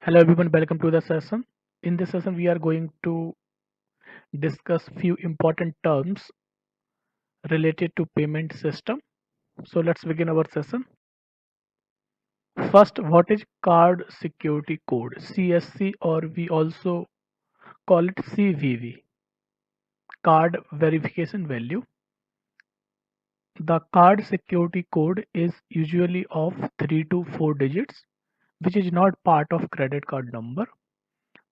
Hello everyone, welcome to the session. In this session, we are going to discuss few important terms related to payment system. So let's begin our session. First, what is card security code? CSC, or we also call it CVV, card verification value. The card security code is usually of 3 to 4 digits, which is not part of credit card number.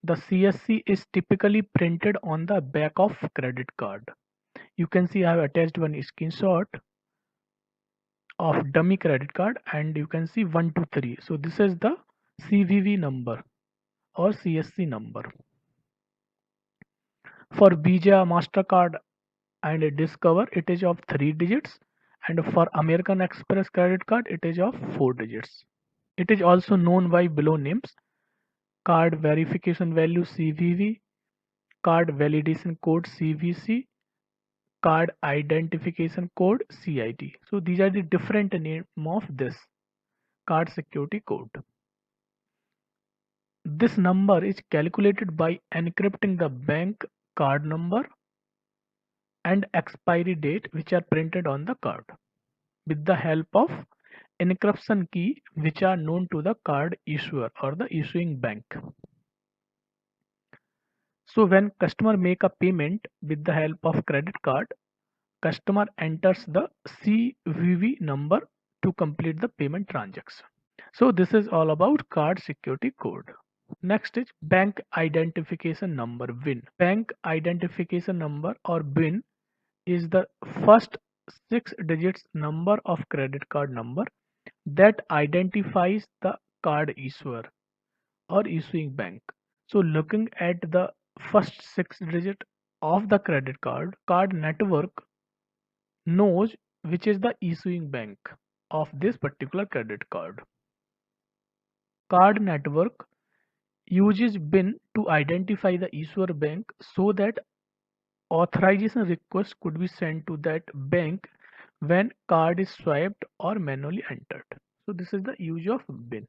The CSC is typically printed on the back of credit card. You can see I have attached one screenshot of dummy credit card and you can see 123. So this is the CVV number or CSC number. For Visa, MasterCard and Discover it is of 3 digits, and for American Express credit card it is of 4 digits. It is also known by below names: card verification value CVV, card validation code CVC, card identification code CID. So these are the different name of this card security code. This number is calculated by encrypting the bank card number and expiry date which are printed on the card with the help of encryption key which are known to the card issuer or the issuing bank. So when customer make a payment with the help of credit card, customer enters the CVV number to complete the payment transaction. So this is all about card security code. Next is bank identification number (BIN). Bank identification number or BIN is the first 6 digits number of credit card number that identifies the card issuer or issuing bank. So looking at the first 6 digit of the credit card network knows which is the issuing bank of this particular credit card. Card network uses BIN to identify the issuer bank so that authorization request could be sent to that bank when card is swiped or manually entered. So this is the use of BIN.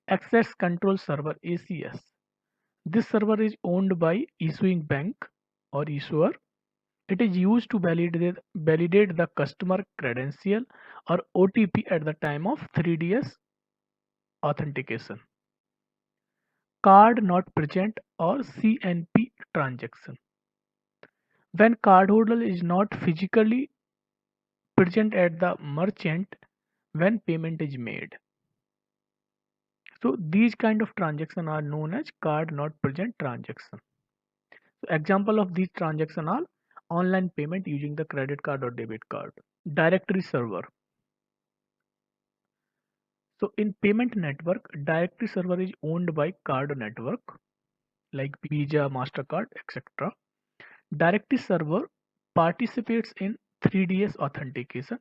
Access Control Server ACS. This server is owned by issuing bank or issuer. It is used to validate the customer credential or OTP at the time of 3DS authentication. Card not present or CNP transaction. When cardholder is not physically present at the merchant when payment is made. So these kind of transactions are known as card not present transaction. So example of these transactions are online payment using the credit card or debit card. Directory server. So in payment network, directory server is owned by card network like Visa, MasterCard, etc. Directory server participates in 3DS authentication.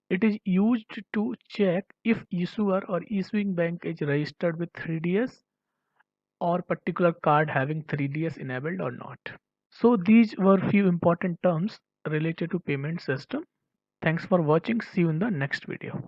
It is used to check if issuer or issuing bank is registered with 3DS or particular card having 3DS enabled or not. So these were few important terms related to payment system. Thanks for watching. See you in the next video.